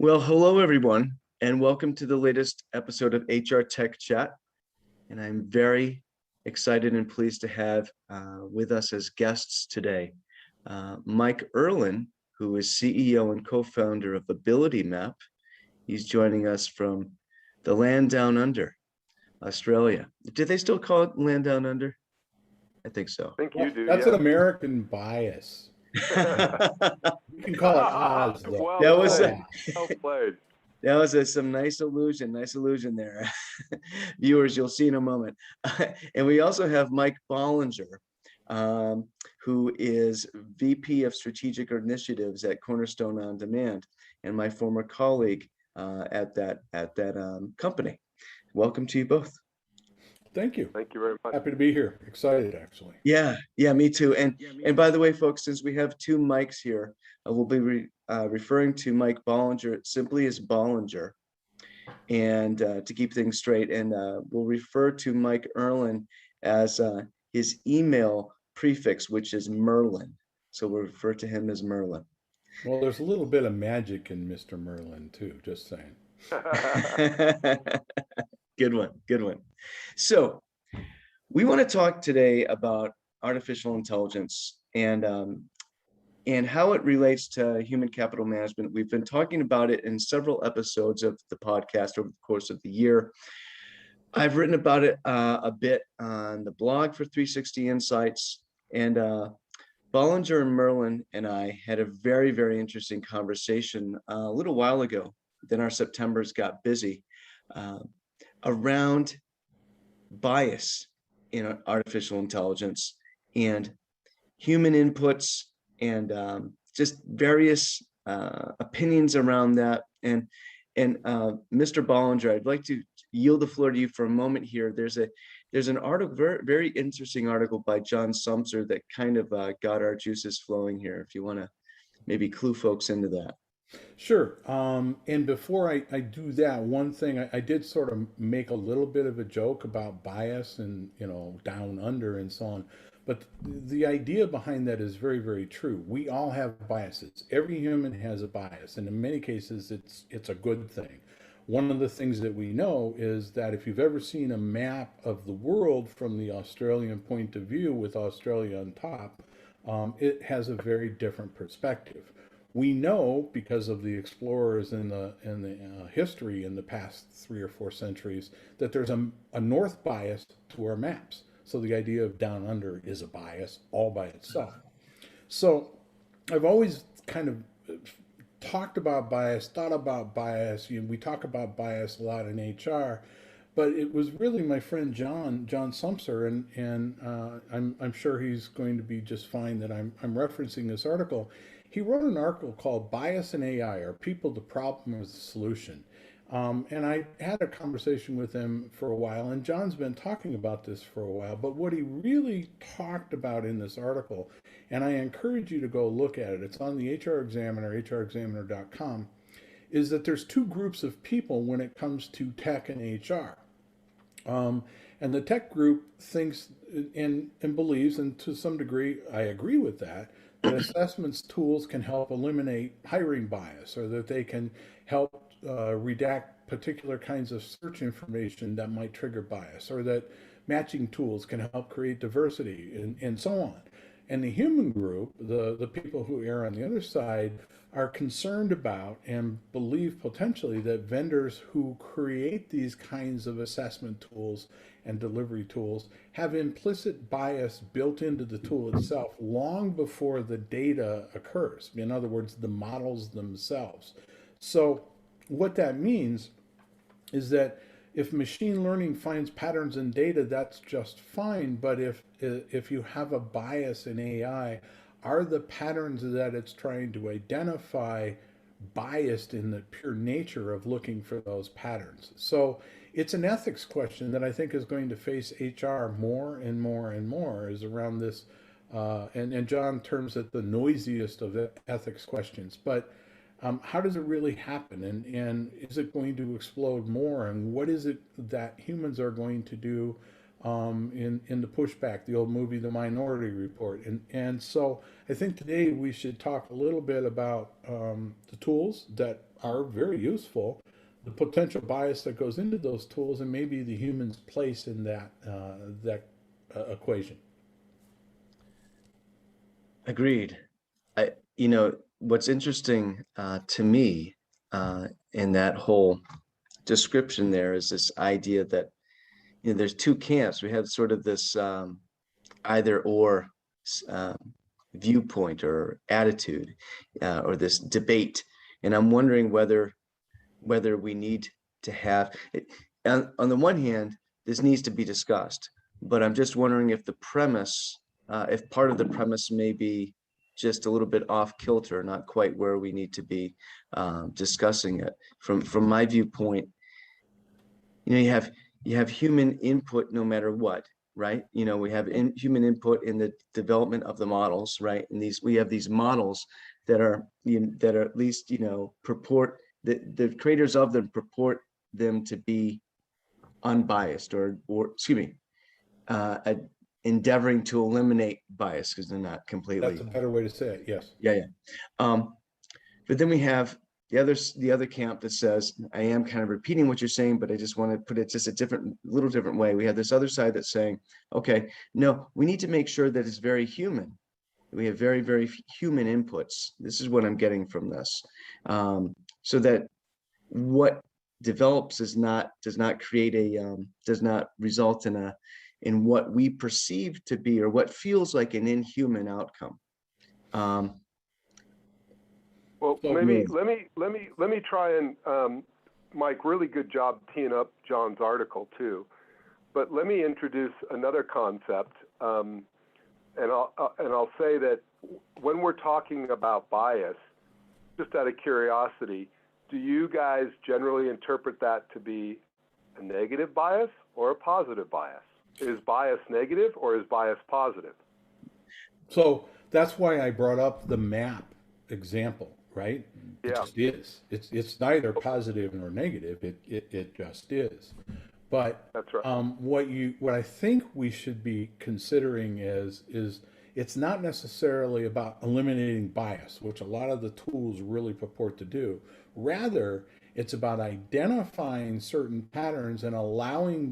Well, hello everyone, and welcome to the latest episode of HR Tech Chat. And I'm very excited and pleased to have with us as guests today, Mike Erlin, who is CEO and co-founder of AbilityMap. He's joining us from the land down under, Australia. Do they still call it land down under? I think so. I think you do, That's yeah. an American bias. You can call it Oz, though. Well That was played. Well played. That was some nice illusion there. Viewers, you'll see in a moment. And we also have Mike Bollinger, who is VP of Strategic Initiatives at Cornerstone OnDemand, and my former colleague at that company. Welcome to you both. Thank you. Thank you very much. Happy to be here. Excited, actually. Yeah, me too. And by the way, folks, since we have two mics here, we'll be referring to Mike Bollinger simply as Bollinger, and to keep things straight. And we'll refer to Mike Erlin as his email prefix, which is Merlin. So we'll refer to him as Merlin. Well, there's a little bit of magic in Mr. Merlin, too, just saying. Good one. So we want to talk today about artificial intelligence and how it relates to human capital management. We've been talking about it in several episodes of the podcast over the course of the year. I've written about it a bit on the blog for 360 Insights, and Bollinger and Merlin and I had a very, very interesting conversation a little while ago. Then our Septembers got busy around bias in artificial intelligence and human inputs and just various opinions around that. And Mr. Bollinger, I'd like to yield the floor to you for a moment here. There's an article, very interesting article by John Sumser that kind of got our juices flowing here. If you want to maybe clue folks into that. Sure. And before I do that, one thing I did sort of make a little bit of a joke about bias and, down under and so on. But the idea behind that is very, very true. We all have biases. Every human has a bias, and in many cases, it's a good thing. One of the things that we know is that if you've ever seen a map of the world from the Australian point of view with Australia on top, it has a very different perspective. We know, because of the explorers in the history in the past 3 or 4 centuries, that there's a north bias to our maps. So the idea of down under is a bias all by itself. So I've always kind of talked about bias, thought about bias. We talk about bias a lot in HR, but it was really my friend John Sumser, and I'm sure he's going to be just fine that I'm referencing this article. He wrote an article called Bias in AI, Are People the Problem or the Solution? And I had a conversation with him for a while, and John's been talking about this for a while, but what he really talked about in this article, and I encourage you to go look at it, it's on the HRExaminer, HRExaminer.com, is that there's 2 groups of people when it comes to tech and HR. And the tech group thinks and believes, and to some degree I agree with that assessments tools can help eliminate hiring bias, or that they can help redact particular kinds of search information that might trigger bias, or that matching tools can help create diversity, and so on. And the human group, the people who err on the other side, are concerned about and believe potentially that vendors who create these kinds of assessment tools and delivery tools have implicit bias built into the tool itself long before the data occurs. In other words, the models themselves. So what that means is that if machine learning finds patterns in data, that's just fine. But if you have a bias in AI, are the patterns that it's trying to identify biased in the pure nature of looking for those patterns? So it's an ethics question that I think is going to face HR more and more and more, is around this, and John terms it the noisiest of the ethics questions. But how does it really happen, and is it going to explode more, and what is it that humans are going to do in the pushback, the old movie The Minority Report? And so I think today we should talk a little bit about the tools that are very useful, the potential bias that goes into those tools, and maybe the human's place in that equation. Agreed. What's interesting to me in that whole description there is this idea that there's two camps. We have sort of this either or um, viewpoint or attitude or this debate, and I'm wondering whether we need to have it. On the one hand, this needs to be discussed, but I'm just wondering if the premise, if part of the premise may be just a little bit off kilter, not quite where we need to be discussing it. From my viewpoint, you have human input no matter what, right? We have human input in the development of the models, right? And we have these models that are at least purport the creators of them purport them to be unbiased or excuse me, endeavoring to eliminate bias because they're not completely. That's a better way to say it. Yes. Yeah. But then we have the other camp that says, I am kind of repeating what you're saying, but I just want to put it just a little different way. We have this other side that's saying, okay, no, we need to make sure that it's very human. We have very, very human inputs. This is what I'm getting from this. So that what develops does not create does not result in what we perceive to be or what feels like an inhuman outcome. Well, maybe let me try and Mike, really good job teeing up John's article too. But let me introduce another concept, and I'll say that when we're talking about bias, just out of curiosity, do you guys generally interpret that to be a negative bias or a positive bias? Is bias negative or is bias positive? So that's why I brought up the map example, right? Yeah. It just is. It's neither positive nor negative. It just is. But that's right. What I think we should be considering is it's not necessarily about eliminating bias, which a lot of the tools really purport to do. Rather, it's about identifying certain patterns and allowing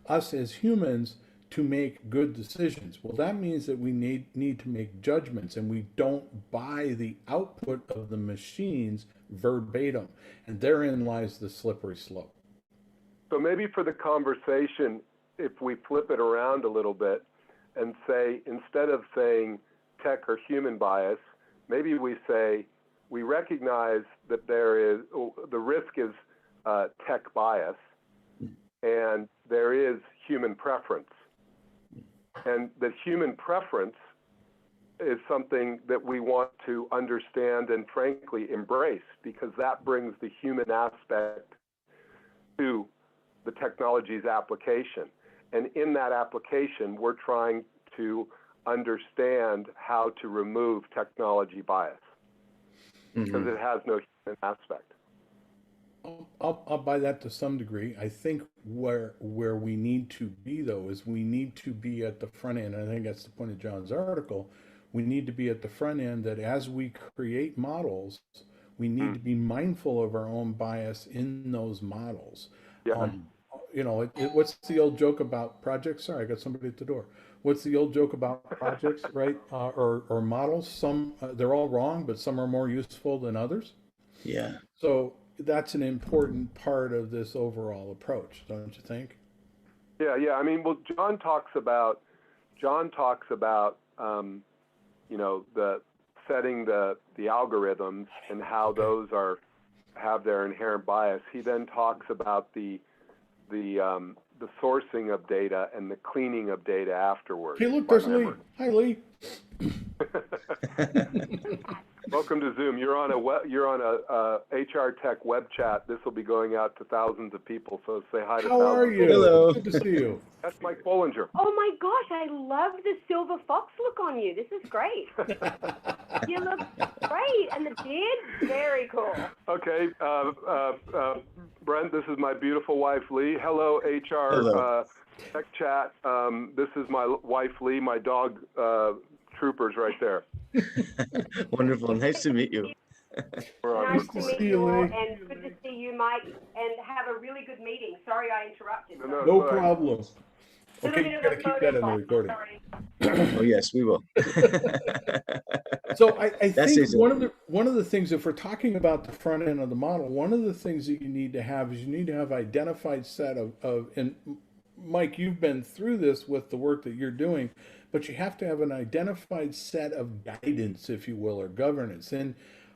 us as humans to make good decisions. Well, that means that we need to make judgments, and we don't buy the output of the machines verbatim. And therein lies the slippery slope. So maybe for the conversation, if we flip it around a little bit and say, instead of saying tech or human bias, maybe we say, we recognize that the risk is tech bias, and there is human preference. And that human preference is something that we want to understand and frankly embrace, because that brings the human aspect to the technology's application. And in that application, we're trying to understand how to remove technology bias, because it has no human aspect. I'll buy that to some degree. I think where we need to be, though, is we need to be at the front end. I think that's the point of John's article. We need to be at the front end that as we create models, we need to be mindful of our own bias in those models. Yeah. What's the old joke about projects? Sorry, I got somebody at the door. What's the old joke about projects, right? Or models? Some they're all wrong, but some are more useful than others. Yeah. So that's an important part of this overall approach, don't you think? Yeah. I mean, well, John talks about the setting the algorithms and how those have their inherent bias. He then talks about the sourcing of data and the cleaning of data afterwards. Hey, look, there's Lee. Hi, Lee. Welcome to Zoom. You're on a HR Tech web chat. This will be going out to thousands of people. So say hi to How thousands. are you? Hello. Good to see you. That's Mike Bollinger. Oh my gosh, I love the silver fox look on you. This is great. You look great, and the beard, very cool. Okay, Brent, this is my beautiful wife, Lee. Hello, HR Hello. Tech Chat. This is my wife, Lee, my dog, Troopers right there. Wonderful. Nice to meet you. We're on Nice to to meet see you you, all, Lee. and good to see you, Mike, and have a really good meeting. Sorry I interrupted. No, no, No it's all right. problem. Little Okay, bit you of gotta a keep that photo in the bomb. recording. Sorry. Oh, yes, we will. So I That think says it. one of the things, if we're talking about the front end of the model, one of the things that you need to have is you need to have identified set of and Mike, you've been through this with the work that you're doing, but you have to have an identified set of guidance, if you will, or governance. And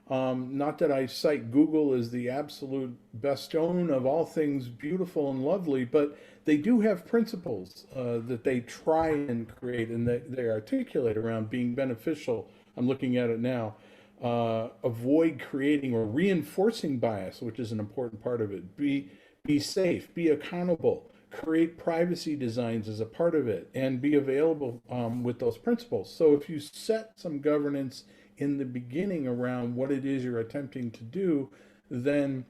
not that I cite Google as the absolute bastion of all things beautiful and lovely, but they do have principles that they try and create and they articulate around being beneficial. I'm looking at it now. Avoid creating or reinforcing bias, which is an important part of it. Be safe, be accountable, create privacy designs as a part of it, and be available with those principles. So if you set some governance in the beginning around what it is you're attempting to do, then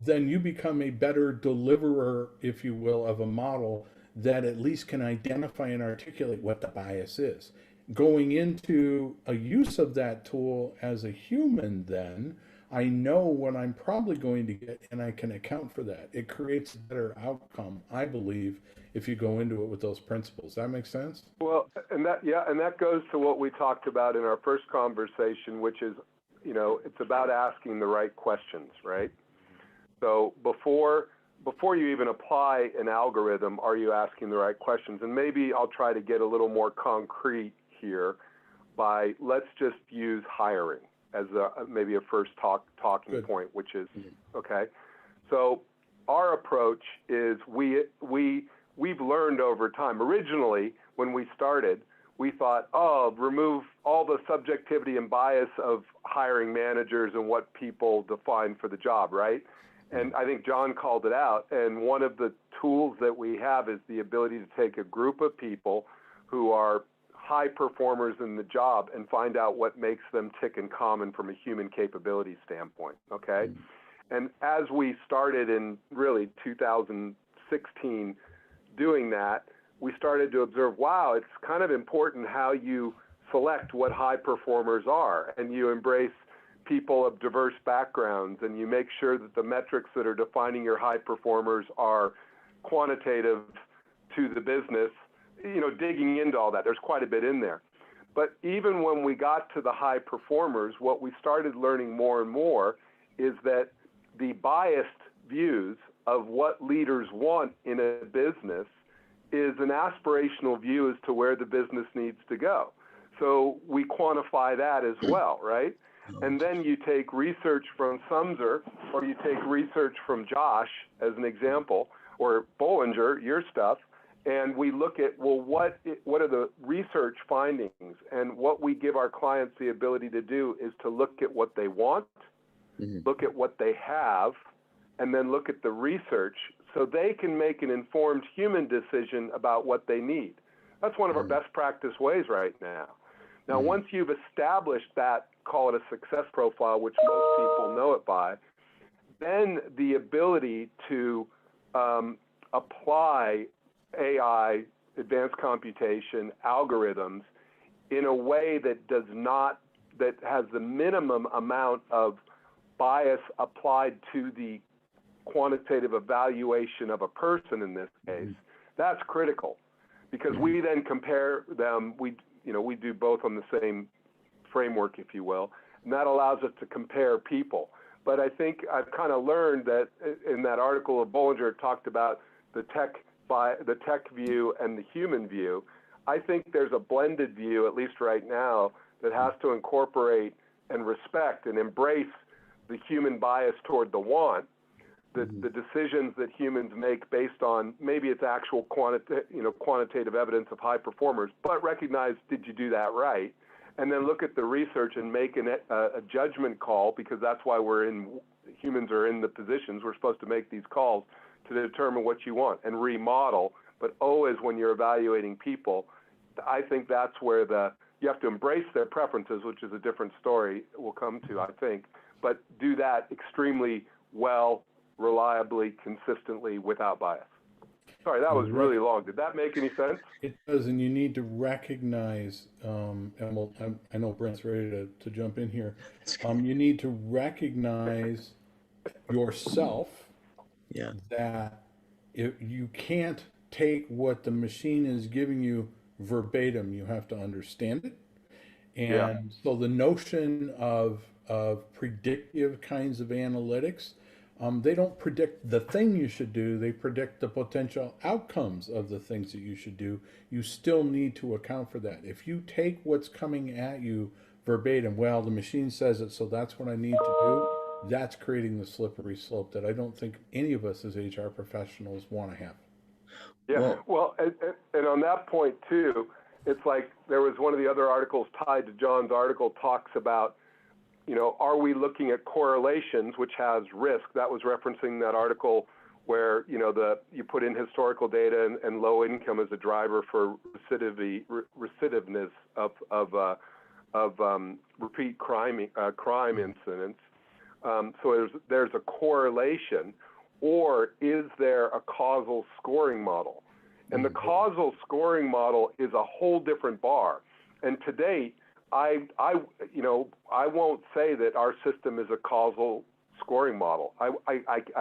then you become a better deliverer, if you will, of a model that at least can identify and articulate what the bias is. Going into a use of that tool as a human, then I know what I'm probably going to get and I can account for that. It creates a better outcome, I believe, if you go into it with those principles. That makes sense? Well, and that goes to what we talked about in our first conversation, which is, it's about asking the right questions, right? So before you even apply an algorithm, are you asking the right questions? And maybe I'll try to get a little more concrete here by, let's just use hiring as maybe a first talking Good. point, which is, okay. So our approach is we've learned over time. Originally, when we started, we thought, remove all the subjectivity and bias of hiring managers and what people define for the job, right? And I think John called it out. And one of the tools that we have is the ability to take a group of people who are high performers in the job and find out what makes them tick in common from a human capability standpoint, okay? And as we started in really 2016 doing that, we started to observe, wow, it's kind of important how you select what high performers are, and you embrace people of diverse backgrounds, and you make sure that the metrics that are defining your high performers are quantitative to the business, digging into all that. There's quite a bit in there. But even when we got to the high performers, what we started learning more and more is that the biased views of what leaders want in a business is an aspirational view as to where the business needs to go. So we quantify that as well, right? And then you take research from Sumser, or you take research from Josh as an example, or Bollinger, your stuff, and we look at, well, what are the research findings? And what we give our clients the ability to do is to look at what they want, look at what they have, and then look at the research so they can make an informed human decision about what they need. That's one of our best practice ways right now. Now, once you've established that, call it a success profile, which most people know it by, then the ability to apply AI, advanced computation, algorithms in a way that has the minimum amount of bias applied to the quantitative evaluation of a person in this case, that's critical, because we then compare them, we do both on the same framework, if you will, and that allows us to compare people. But I think I've kind of learned that in that article of Bollinger, it talked about the tech view and the human view. I think there's a blended view, at least right now, that has to incorporate and respect and embrace the human bias toward the want, the decisions that humans make based on maybe it's actual quantitative evidence of high performers, but recognize, did you do that right? And then look at the research and make a judgment call, because that's why humans are in the positions, we're supposed to make these calls to determine what you want and remodel. But always when you're evaluating people, I think that's where you have to embrace their preferences, which is a different story we'll come to, I think, but do that extremely well, reliably, consistently, without bias. Sorry, that was You really long. Did that make any sense? It does, and you need to recognize, and I know Brent's ready to jump in here. You need to recognize yourself Yeah. that you can't take what the machine is giving you verbatim. You have to understand it. Yeah. And so the notion of predictive kinds of analytics, they don't predict the thing you should do, they predict the potential outcomes of the things that you should do. You still need to account for that. If you take what's coming at you verbatim, well, the machine says it, so that's what I need to do, that's creating the slippery slope that I don't think any of us as HR professionals want to have. Yeah, Well, and on that point too, it's like there was one of the other articles tied to John's article talks about, are we looking at correlations, which has risk? That was referencing that article where, you put in historical data and low income as a driver for recidiveness of repeat crime incidents. So there's a correlation, or is there a causal scoring model? And the causal scoring model is a whole different bar. And to date, I won't say that our system is a causal scoring model. I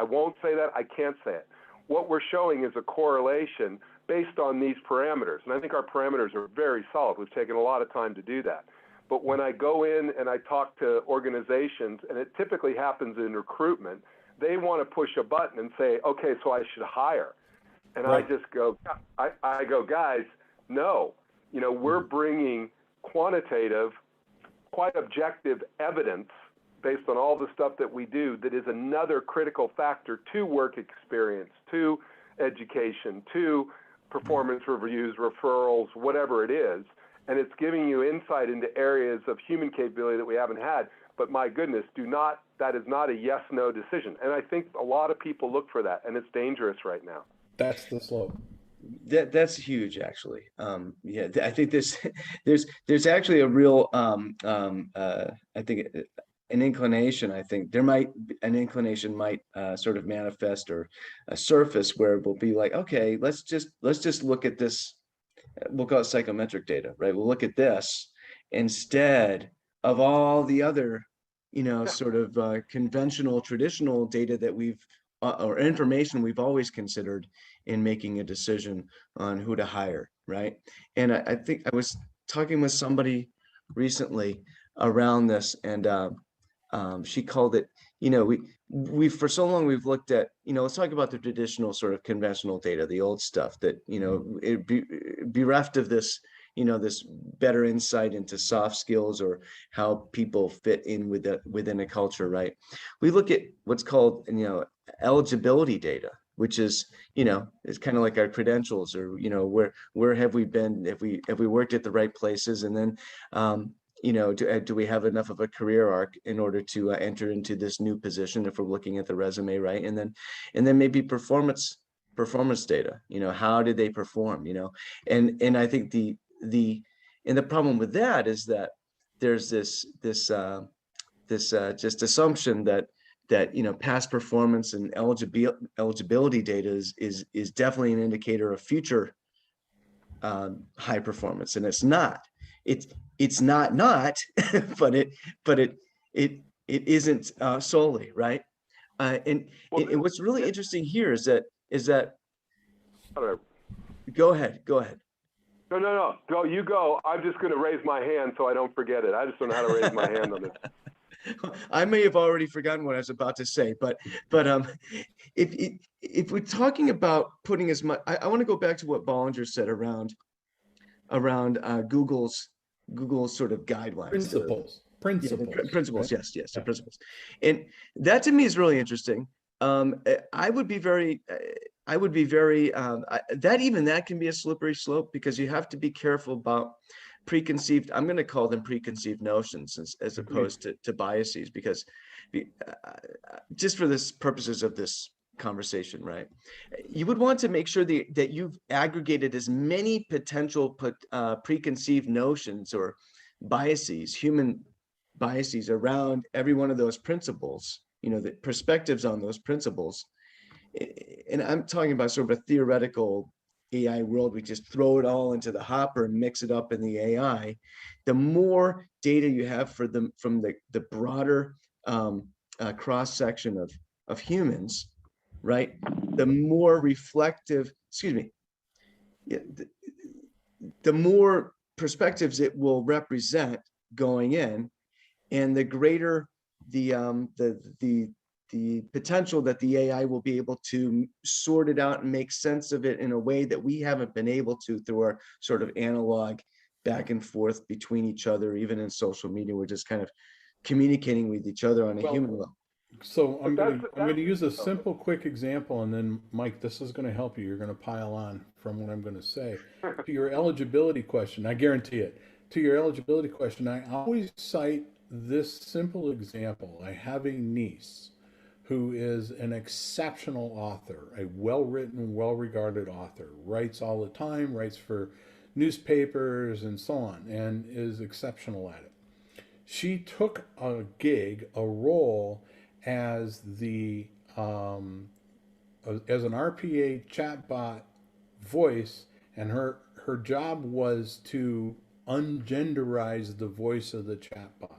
won't say that. I can't say it. What we're showing is a correlation based on these parameters. And I think our parameters are very solid. We've taken a lot of time to do that. But when I go in and I talk to organizations, and it typically happens in recruitment, they want to push a button and say, okay, so I should hire. And Right. I just go, I go, guys, no. We're bringing quantitative, quite objective evidence based on all the stuff that we do that is another critical factor to work experience, to education, to performance reviews, referrals, whatever it is. And it's giving you insight into areas of human capability that we haven't had. But my goodness, that is not a yes-no decision. And I think a lot of people look for that, and it's dangerous right now. That's the slope. that's huge, actually. Yeah, I think there's actually a real I think an inclination. I think an inclination might sort of manifest or surface where it will be like, okay, let's just look at this. We'll call it psychometric data, right? We'll look at this instead of all the other, sort of conventional, traditional data that or information we've always considered in making a decision on who to hire, right? And I think I was talking with somebody recently around this, and she called it, we for so long we've looked at, let's talk about the traditional sort of conventional data, the old stuff that, it bereft of this, this better insight into soft skills or how people fit in within a culture, right? We look at what's called, eligibility data, which is, it's kind of like our credentials, or, where have we been, have we worked at the right places, and then, do we have enough of a career arc in order to enter into this new position if we're looking at the resume, right? And then maybe performance data, how did they perform, and I think the problem with that is that there's this just assumption that past performance and eligibility data is definitely an indicator of future high performance, and it's not. It's not, but it isn't solely, right? And what's really interesting here is that. Go ahead. No. Go, you go. I'm just going to raise my hand so I don't forget it. I just don't know how to raise my hand on this. I may have already forgotten what I was about to say, but if we're talking about putting as much, I want to go back to what Bollinger said around Google's sort of guidelines, Principles. Principles, right? yes, the principles, and that to me is really interesting. I would be very that can be a slippery slope, because you have to be careful about I'm going to call them preconceived notions as opposed to biases, because just for this purposes of this conversation, right? You would want to make sure that you've aggregated as many potential preconceived notions or biases, human biases, around every one of those principles, the perspectives on those principles, and I'm talking about sort of a theoretical AI world, we just throw it all into the hopper and mix it up in the AI, the more data you have for them from the broader cross section of humans, right? The more reflective, excuse me, the more perspectives it will represent going in, and the greater the potential that the AI will be able to sort it out and make sense of it in a way that we haven't been able to through our sort of analog back and forth between each other. Even in social media, we're just kind of communicating with each other on a Well, human level. so I'm But going to use a simple, quick example, and then Mike, this is going to help you. You're going to pile on from what I'm going to say. To your eligibility question, I guarantee it. To your eligibility question, I always cite this simple example. I have a niece who is an exceptional author, a well-written, well-regarded author, writes all the time, writes for newspapers and so on, and is exceptional at it. She took a gig, a role as the as an RPA chatbot voice, and her job was to ungenderize the voice of the chatbot.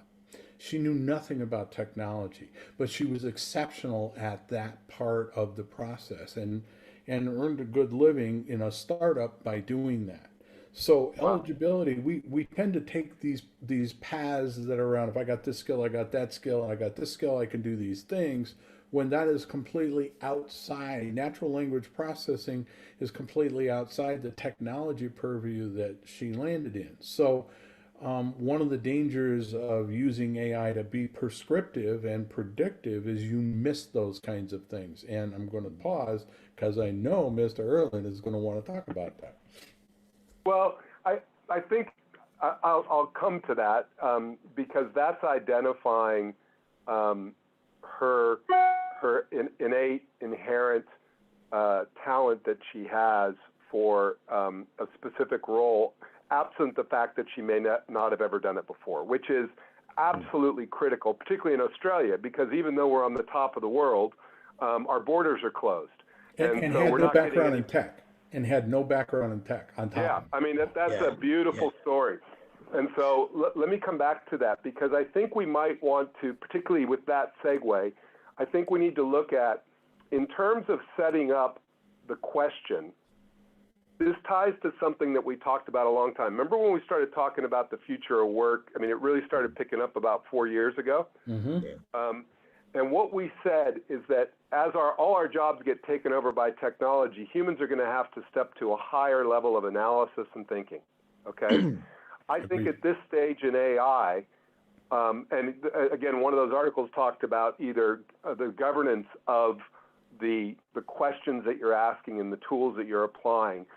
She knew nothing about technology, but she was exceptional at that part of the process, and earned a good living in a startup by doing that. So eligibility, we tend to take these paths that are around, if I got this skill, I got that skill, I got this skill, I can do these things, when that is completely outside. Natural language processing is completely outside the technology purview that she landed in. So one of the dangers of using AI to be prescriptive and predictive is you miss those kinds of things. And I'm going to pause because I know Mr. Erlin is going to want to talk about that. Well, I think I'll come to that because that's identifying her innate, inherent talent that she has for a specific role, absent the fact that she may not have ever done it before, which is absolutely critical, particularly in Australia, because even though we're on the top of the world, our borders are closed. And so had no background in tech. And had no background in tech on top Yeah, of it. I mean, that's a beautiful story. And so let me come back to that, because I think we might want to, particularly with that segue, I think we need to look at, in terms of setting up the question, this ties to something that we talked about a long time. Remember when we started talking about the future of work? I mean, it really started picking up about 4 years ago. Mm-hmm. And what we said is that as all our jobs get taken over by technology, humans are going to have to step to a higher level of analysis and thinking, okay? I think at this stage in AI, and again, one of those articles talked about either the governance of the questions that you're asking and the tools that you're applying,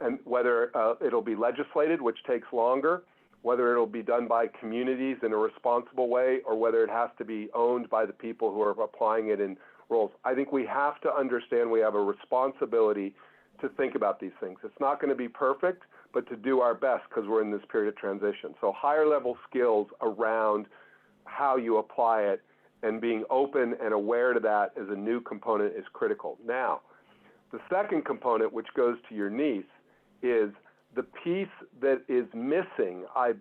and whether it'll be legislated, which takes longer, whether it'll be done by communities in a responsible way, or whether it has to be owned by the people who are applying it in roles. I think we have to understand we have a responsibility to think about these things. It's not going to be perfect, but to do our best because we're in this period of transition. So higher level skills around how you apply it and being open and aware to that as a new component is critical. Now, the second component, which goes to your niece, is the piece that is missing, I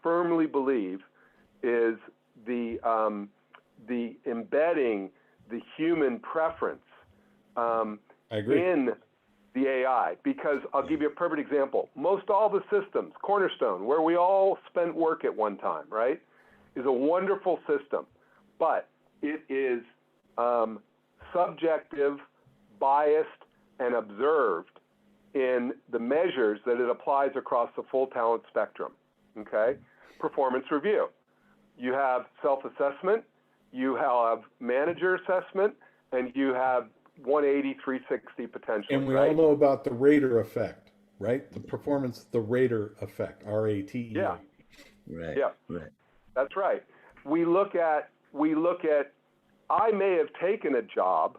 firmly believe, is the embedding the human preference in the AI. Because I'll give you a perfect example. Most all the systems, Cornerstone, where we all spent work at one time, right, is a wonderful system, but it is subjective, biased, and observed in the measures that it applies across the full talent spectrum, okay? Performance review. You have self-assessment, you have manager assessment, and you have 180, 360 potential. And we all know about the rater effect, right? The performance, the rater effect, RATE. Right. Yeah. Right. That's right. We look at, I may have taken a job,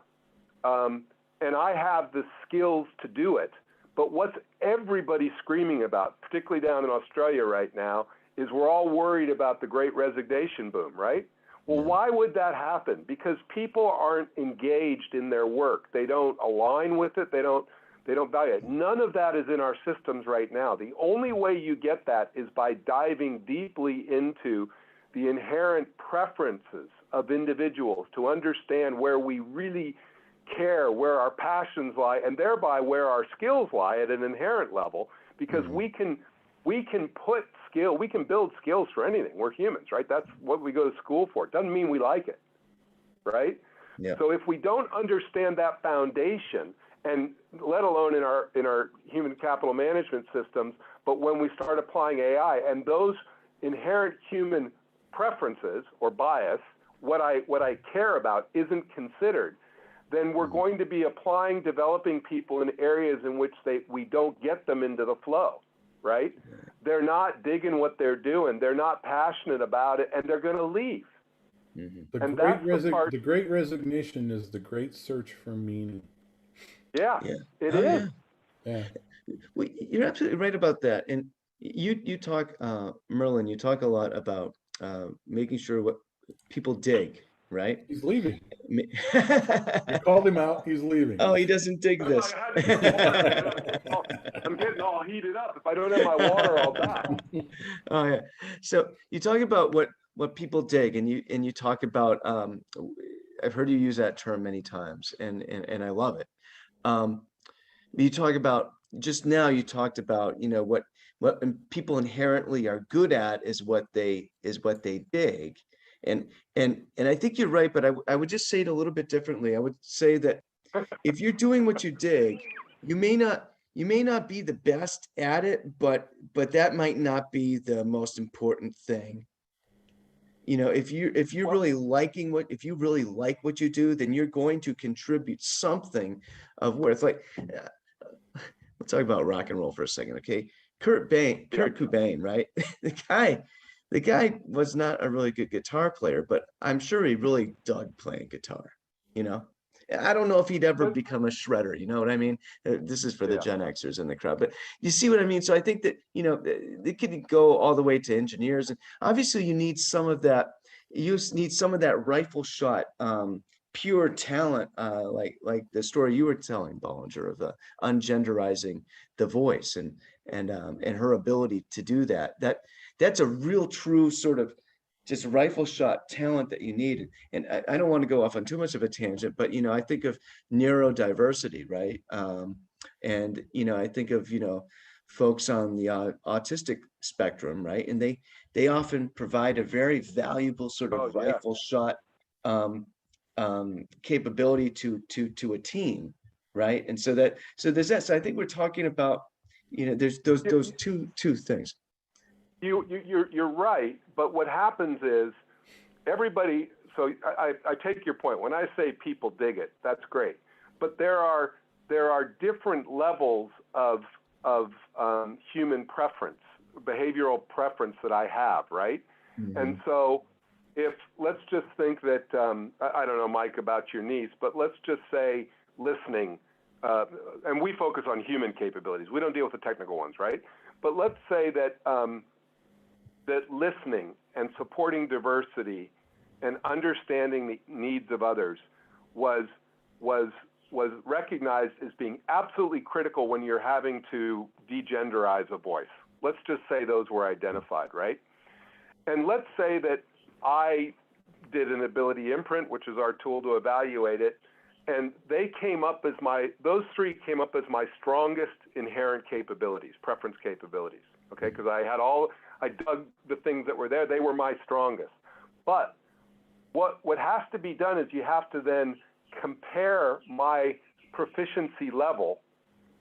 and I have the skills to do it, but what's everybody screaming about, particularly down in Australia right now, is we're all worried about the great resignation boom, right? Well, why would that happen? Because people aren't engaged in their work. They don't align with it. They don't value it. None of that is in our systems right now. The only way you get that is by diving deeply into the inherent preferences of individuals to understand where we really care, where our passions lie, and thereby where our skills lie at an inherent level, because we can build skills for anything. We're humans, right? That's what we go to school for. It doesn't mean we like it, right? Yeah. So if we don't understand that foundation, and let alone in our human capital management systems, but when we start applying AI and those inherent human preferences or bias, what I care about isn't considered, then we're going to be developing people in areas in which we don't get them into the flow, right? They're not digging what they're doing. They're not passionate about it, and they're going to leave. The great resignation is the great search for meaning. Yeah, Yeah. it is. Yeah. Well, you're absolutely right about that. And you talk, Merlin, you talk a lot about making sure what people dig, right? He's leaving. I called him out. He's leaving. Oh, he doesn't dig this. I'm getting all heated up. If I don't have my water, I'll die. Oh yeah. So you talk about what people dig, and you talk about I've heard you use that term many times, and I love it. You talk about just now. You talked about what people inherently are good at is what they dig, and I think you're right. But I would just say it a little bit differently. I would say that if you're doing what you dig, you may not be the best at it, but that might not be the most important thing. If you really like what you do, then you're going to contribute something of worth. Like, we'll talk about rock and roll for a second, okay? Kurt Cobain, right? The guy was not a really good guitar player, but I'm sure he really dug playing guitar. I don't know if he'd ever become a shredder. You know what I mean? This is for the Gen Xers in the crowd, but you see what I mean? So I think that, they could go all the way to engineers, and obviously you need some of that. You need some of that rifle shot, pure talent, like the story you were telling, Bollinger, of the ungenderizing the voice and her ability to do that. That's a real true sort of just rifle shot talent that you need. And I don't want to go off on too much of a tangent, but I think of neurodiversity, right? And I think of folks on the autistic spectrum, right? And they often provide a very valuable sort of rifle shot capability to a team, right? And so there's that. So I think we're talking about there's those two things. You're right, but what happens is everybody. So I take your point. When I say people dig it, that's great, but there are different levels of human preference, behavioral preference that I have, right? Mm-hmm. And so let's just think that I don't know, Mike, about your niece, but let's just say listening, and we focus on human capabilities. We don't deal with the technical ones, right? But let's say that that listening and supporting diversity and understanding the needs of others was recognized as being absolutely critical when you're having to degenderize a voice. Let's just say those were identified, right? And let's say that I did an ability imprint, which is our tool to evaluate it, and those three came up as my strongest inherent capabilities, preference capabilities, okay? Because I dug the things that were there. They were my strongest. But what has to be done is you have to then compare my proficiency level,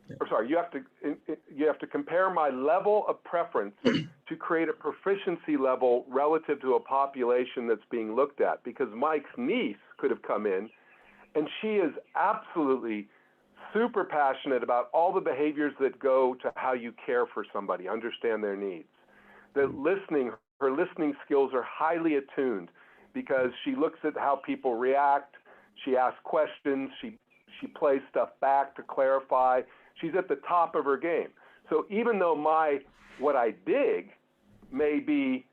you have to compare my level of preference to create a proficiency level relative to a population that's being looked at. Because Mike's niece could have come in, and she is absolutely super passionate about all the behaviors that go to how you care for somebody, understand their needs. Her listening skills are highly attuned because she looks at how people react, she asks questions, she plays stuff back to clarify. She's at the top of her game. So even though what I dig may be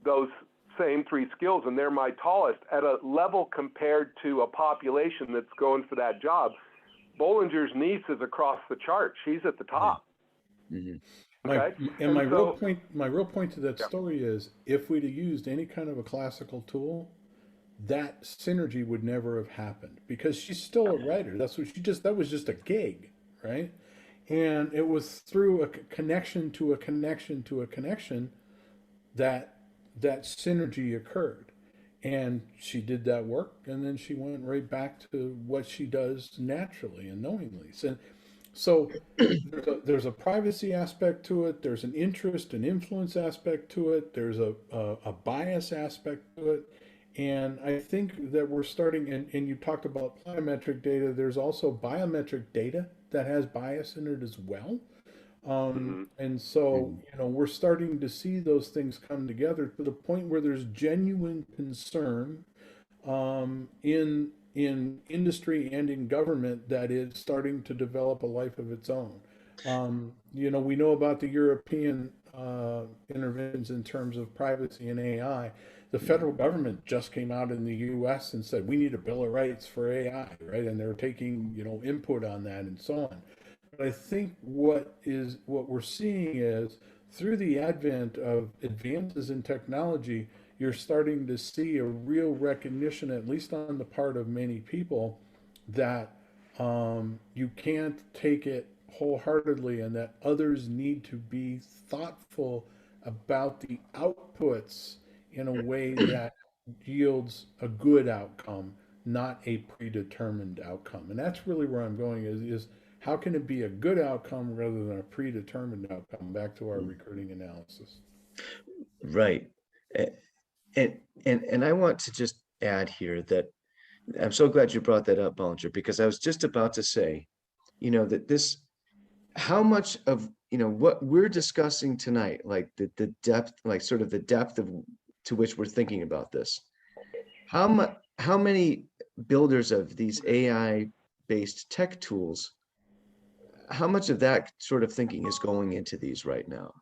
those same three skills and they're my tallest at a level compared to a population that's going for that job, Bollinger's niece is across the chart. She's at the top. Mhm. Okay. My real so, point to that Yeah. story is, if we'd have used any kind of a classical tool, that synergy would never have happened, because she's still a writer. That was just a gig, right? And it was through a connection to a connection to a connection that that synergy occurred. And she did that work, and then she went right back to what she does naturally and knowingly. So there's a privacy aspect to it. There's an interest and influence aspect to it. There's a bias aspect to it. And I think that we're starting, and you talked about plyometric data. There's also biometric data that has bias in it as well. And so, Mhm. we're starting to see those things come together to the point where there's genuine concern in industry and in government that is starting to develop a life of its own. We know about the European interventions in terms of privacy and AI. The federal government just came out in the U.S. and said we need a Bill of Rights for AI, right? And they're taking input on that and so on. But I think what we're seeing is, through the advent of advances in technology, you're starting to see a real recognition, at least on the part of many people, that you can't take it wholeheartedly, and that others need to be thoughtful about the outputs in a way that yields a good outcome, not a predetermined outcome. And that's really where I'm going, is how can it be a good outcome rather than a predetermined outcome? Back to our recruiting analysis. Right. A- and I want to just add here that I'm so glad you brought that up, Bollinger, because I was just about to say, that how much of, what we're discussing tonight, like the depth, like sort of the depth of to which we're thinking about this. How many builders of these AI based tech tools, how much of that sort of thinking is going into these right now?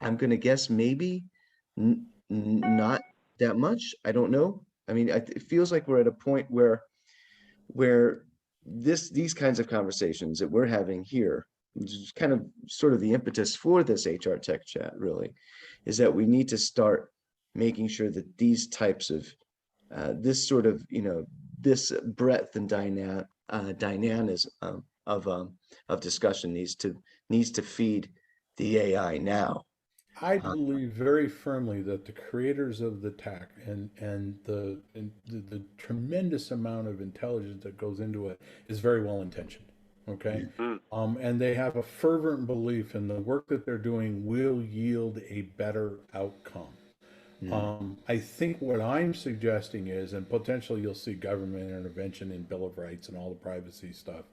I'm going to guess maybe not that much. I don't know. I mean, it feels like we're at a point where these kinds of conversations that we're having here, which is kind of sort of the impetus for this HR Tech Chat, really, is that we need to start making sure that these types of this sort of this breadth and dynamism of discussion needs to feed the AI now. I Uh, believe very firmly that the creators of the tech and the tremendous amount of intelligence that goes into it is very well intentioned. Okay. mm, And they have a fervent belief in the work that they're doing will yield a better outcome. mm, I think what I'm suggesting is, and potentially you'll see government intervention in Bill of Rights and all the privacy stuff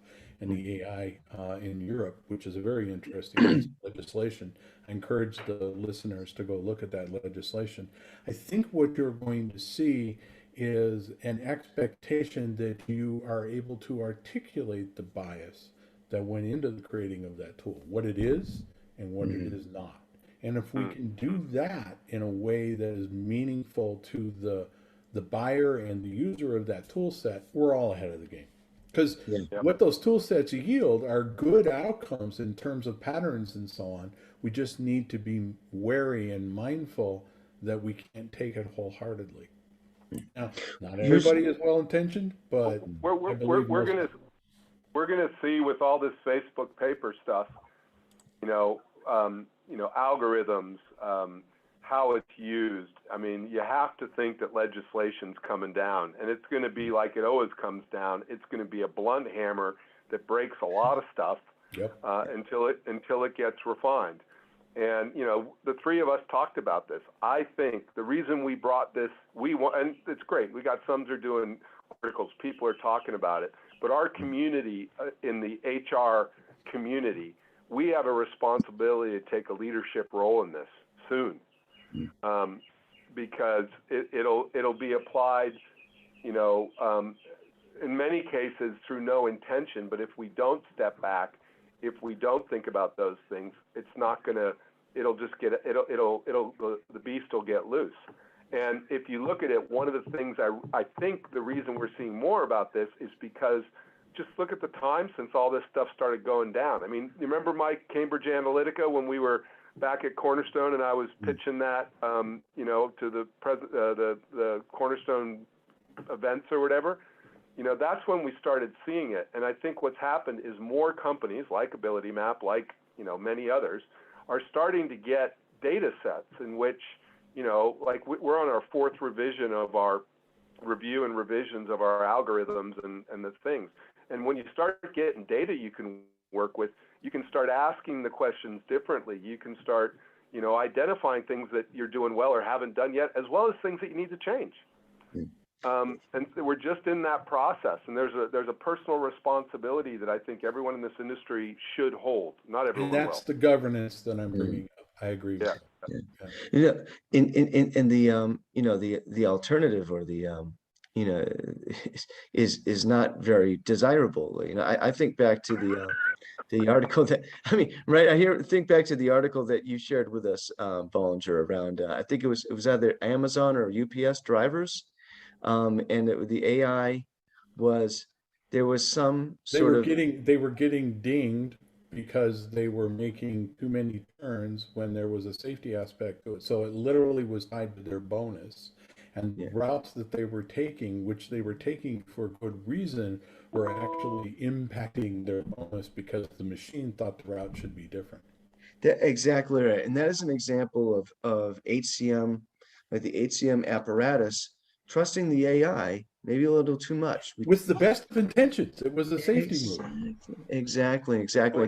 and mm, the AI in Europe, which is a very interesting piece of legislation. I encourage the listeners to go look at that legislation. I think what you're going to see is an expectation that you are able to articulate the bias that went into the creating of that tool, what it is and what it mm. is not. And if we mm, can do that in a way that is meaningful to the buyer and the user of that tool set, we're all ahead of the game. Because Yeah. yep. what those tool sets yield are good outcomes in terms of patterns and so on. We just need to be wary and mindful that we can't take it wholeheartedly. Now, not Here's everybody is well intentioned, but We're, I we're, believe we're most. gonna we're gonna see with all this Facebook paper stuff, algorithms, how it's used. I mean, you have to think that legislation's coming down, and it's going to be like it always comes down. It's going to be a blunt hammer that breaks a lot of stuff Yep. until it gets refined. And the three of us talked about this. I think the reason we brought this, and it's great. We got some that are doing articles. People are talking about it. But our community, in the HR community, we have a responsibility to take a leadership role in this soon, because it'll be applied, in many cases through no intention. But if we don't step back, if we don't think about those things, it's not going to it'll just get, the beast will get loose. And if you look at it, one of the things I think the reason we're seeing more about this is because just look at the time since all this stuff started going down. I mean, you remember Mike, Cambridge Analytica, when we were back at Cornerstone and I was pitching that, you know, to the Cornerstone events or whatever? You know, that's when we started seeing it. And I think what's happened is more companies like AbilityMap, like, you know, many others, are starting to get data sets in which, you know, like we're on our 4th revision of our review and revisions of our algorithms and the things. And when you start getting data you can work with, you can start asking the questions differently. You can start, you know, identifying things that you're doing well or haven't done yet, as well as things that you need to change. And we're just in that process, and there's a personal responsibility that I think everyone in this industry should hold. Not everyone And that's will. the governance that I'm bringing up. I agree with Yeah. that. You know, in the you know, the alternative, or the you know, is not very desirable. You know, I think back to the article that, I mean, right, think back to the article that you shared with us, Bollinger, around I think it was either Amazon or UPS drivers, and the AI was, there was some They sort were of, getting dinged because they were making too many turns when there was a safety aspect to it. So it literally was tied to their bonus. And the yeah. routes that they were taking, which they were taking for good reason, were actually impacting their bonus because the machine thought the route should be different. Exactly right. And that is an example of HCM, like the HCM apparatus, trusting the AI maybe a little too much. With the best of intentions, it was a safety move. Exactly. Well,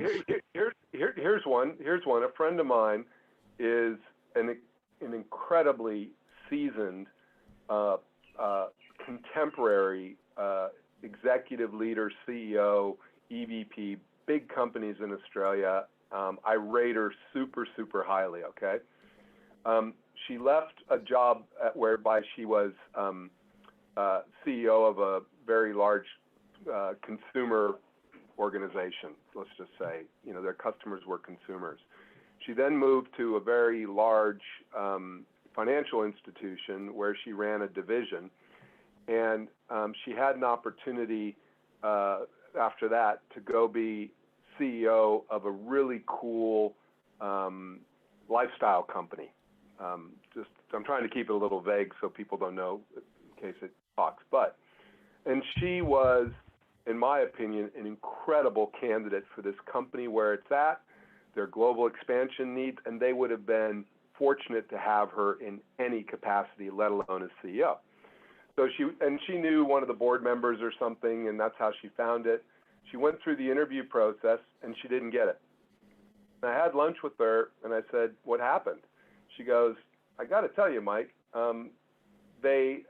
here's one. A friend of mine is an incredibly seasoned, contemporary executive leader, CEO, EVP, big companies in Australia. I rate her super, super highly, okay? She left a job whereby she was CEO of a very large consumer organization, let's just say. You know, their customers were consumers. She then moved to a very large financial institution where she ran a division. And she had an opportunity after that to go be CEO of a really cool lifestyle company. I'm trying to keep it a little vague so people don't know in case it talks. And she was, in my opinion, an incredible candidate for this company where it's at, their global expansion needs, and they would have been fortunate to have her in any capacity, let alone as CEO. So she knew one of the board members or something, and that's how she found it. She went through the interview process, and she didn't get it. And I had lunch with her, and I said, "What happened?" She goes, "I got to tell you, Mike,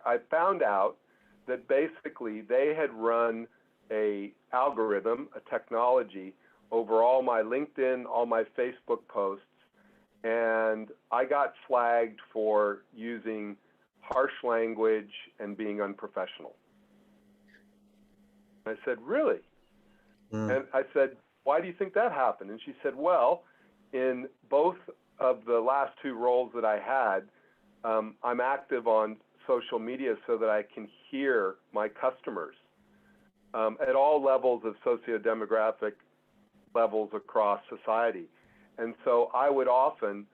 I found out that basically they had run a algorithm, a technology, over all my LinkedIn, all my Facebook posts, and I got flagged for using harsh language and being unprofessional." I said, "Really?" And I said, "Why do you think that happened?" And she said, "Well, in both of the last 2 roles that I had, I'm active on social media so that I can hear my customers at all levels of socio-demographic levels across society. And so I would often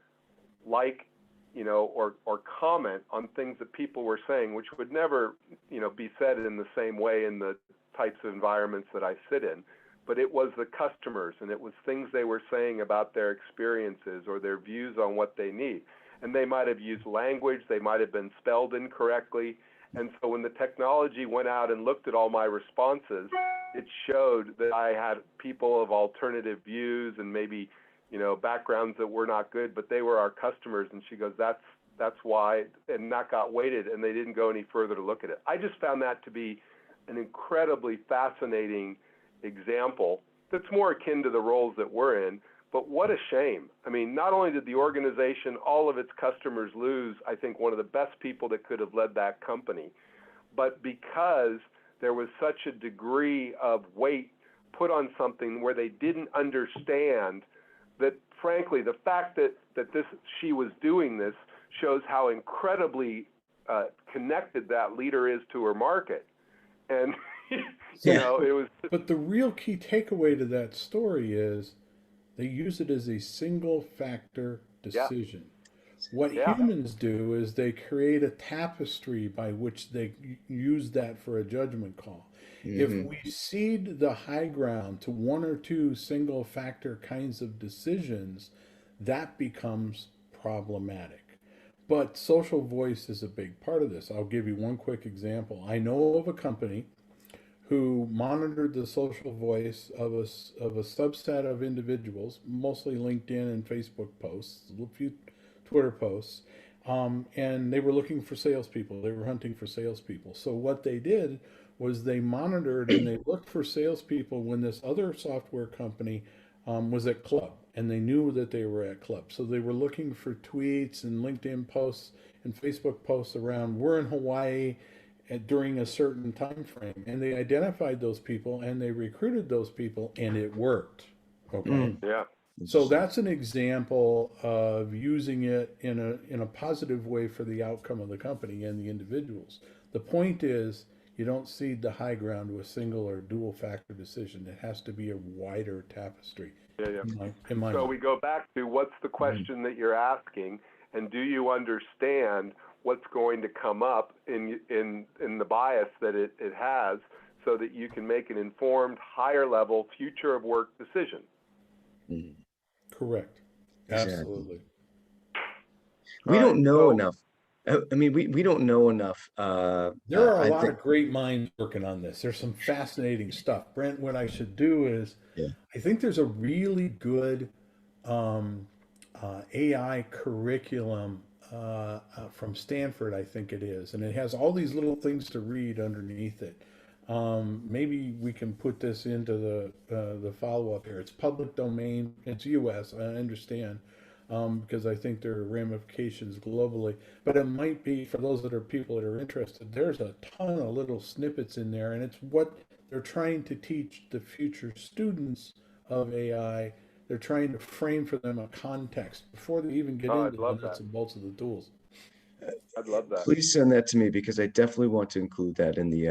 you know, or comment on things that people were saying, which would never, you know, be said in the same way in the types of environments that I sit in. But it was the customers, and it was things they were saying about their experiences or their views on what they need. And they might have used language, they might have been spelled incorrectly. And so when the technology went out and looked at all my responses, it showed that I had people of alternative views and maybe, you know, backgrounds that were not good, but they were our customers. And she goes, that's why, and that got weighted, and they didn't go any further to look at it. I just found that to be an incredibly fascinating example that's more akin to the roles that we're in, but what a shame. I mean, not only did the organization, all of its customers lose, I think, one of the best people that could have led that company, but because there was such a degree of weight put on something where they didn't understand that frankly, the fact that she was doing this shows how incredibly connected that leader is to her market. And, you know, it was. But the real key takeaway to that story is they use it as a single factor decision. What humans do is they create a tapestry by which they use that for a judgment call. If we cede the high ground to one or two single factor kinds of decisions, that becomes problematic. But social voice is a big part of this. I'll give you one quick example. I know of a company who monitored the social voice of a subset of individuals, mostly LinkedIn and Facebook posts, a few Twitter posts, and they were looking for salespeople. They were hunting for salespeople. So what they did was they monitored and they looked for salespeople when this other software company was at club, and they knew that they were at club. So they were looking for tweets and LinkedIn posts and Facebook posts around, we're in Hawaii during a certain time frame, and they identified those people and they recruited those people, and it worked. Okay. Yeah. So that's an example of using it in a positive way for the outcome of the company and the individuals. The point is, you don't cede the high ground to a single or dual factor decision. It has to be a wider tapestry. In my So mind. we go back to what's the question that you're asking, and do you understand what's going to come up in the bias that it has, so that you can make an informed, higher level future of work decision. Correct. Exactly. Absolutely. We don't know enough. I mean, we don't know enough. There are a lot of great minds working on this. There's some fascinating stuff. Brent, what I should do is, I think there's a really good AI curriculum from Stanford, I think it is, and it has all these little things to read underneath it. Maybe we can put this into the follow-up here. It's public domain. It's U.S. I understand, because I think there are ramifications globally. But it might be, for those that are people that are interested, there's a ton of little snippets in there, and it's what they're trying to teach the future students of AI. They're trying to frame for them a context before they even get into the nuts and bolts of the tools. I'd love that. Please send that to me, because I definitely want to include that in the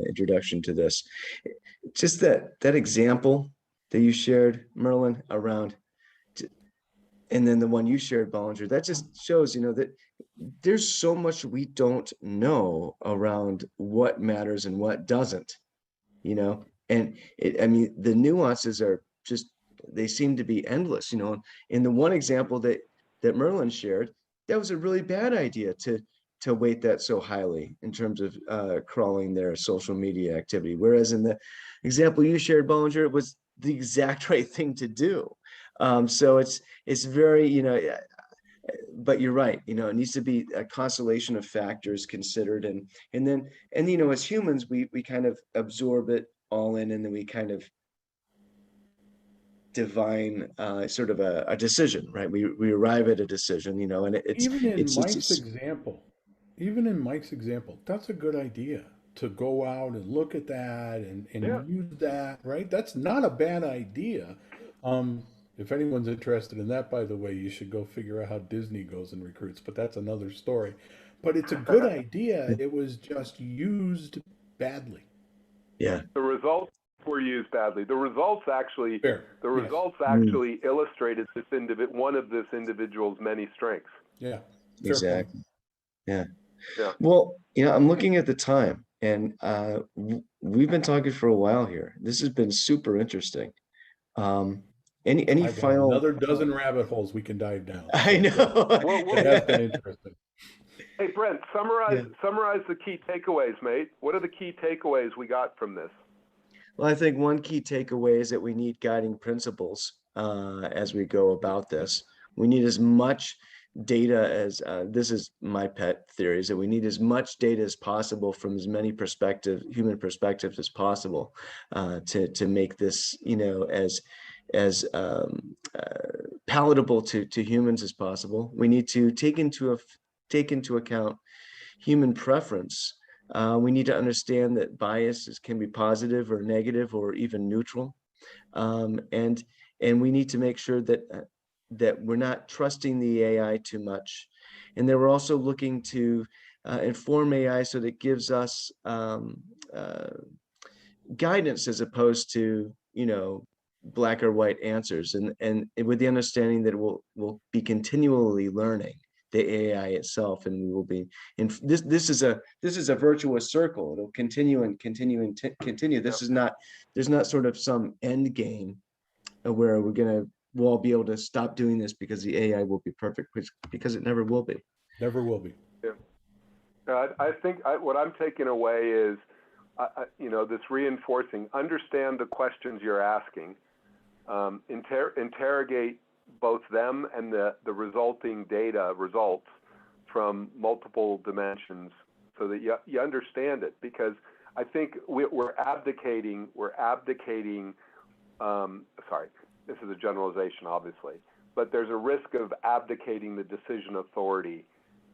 introduction to this. Just that example that you shared, Merlin, around, and then the one you shared, Bollinger, that just shows, that there's so much we don't know around what matters and what doesn't, and I mean, the nuances are just, they seem to be endless, in the one example that Merlin shared, that was a really bad idea to weight that so highly in terms of crawling their social media activity. Whereas in the example you shared, Bollinger, it was the exact right thing to do. So it's very, but you're right, it needs to be a constellation of factors considered, and then as humans, we kind of absorb it all in, and then we kind of divine sort of a decision, right? We arrive at a decision, and it's even in Mike's example, that's a good idea to go out and look at that and use that, right? That's not a bad idea. If anyone's interested in that, by the way, you should go figure out how Disney goes and recruits, but that's another story. But it's a good idea. It was just used badly. Yeah. The results were used badly. The results actually illustrated one of this individual's many strengths. Yeah. Exactly. Yeah. Well, I'm looking at the time, and we've been talking for a while here. This has been super interesting. Any final? Another dozen rabbit holes we can dive down. I know. It has been interesting. Hey, Brent, summarize the key takeaways, mate. What are the key takeaways we got from this? Well, I think one key takeaway is that we need guiding principles as we go about this. We need as much data as, this is my pet theory, is that we need as much data as possible from as many human perspectives as possible to make this, as palatable to humans as possible. We need to take into account human preference. We need to understand that biases can be positive or negative or even neutral, and we need to make sure that we're not trusting the AI too much. And then we're also looking to inform AI so that it gives us guidance as opposed to, black or white answers. And with the understanding that we'll be continually learning the AI itself, and we will be, and this is a virtuous circle. It'll continue and continue and continue. There's not sort of some end game where we'll all be able to stop doing this because the AI will be perfect, because it never will be. Never will be. Yeah. I think what I'm taking away is, this reinforcing, understand the questions you're asking, interrogate both them and the resulting results from multiple dimensions so that you understand it. Because I think we're abdicating, sorry, this is a generalization, obviously, but there's a risk of abdicating the decision authority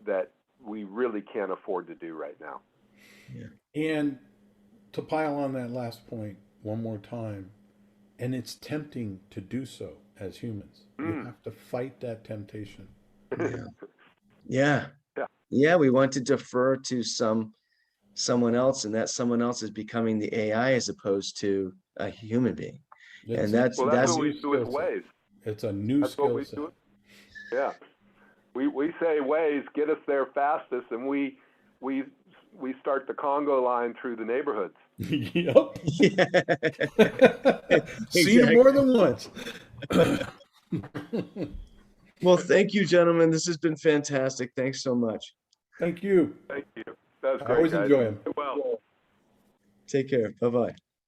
that we really can't afford to do right now. Yeah. And to pile on that last point one more time, and it's tempting to do so as humans. You have to fight that temptation. Yeah. We want to defer to someone else, and that someone else is becoming the AI as opposed to a human being. And that's what we do with Waze. It's a new skill set. Yeah. We say Waze, get us there fastest, and we start the Congo line through the neighborhoods. Yep. Yeah. Seen it more than once. Well, thank you, gentlemen. This has been fantastic. Thanks so much. Thank you. Thank you. That was great. I always enjoy them. Well. Take care. Bye-bye.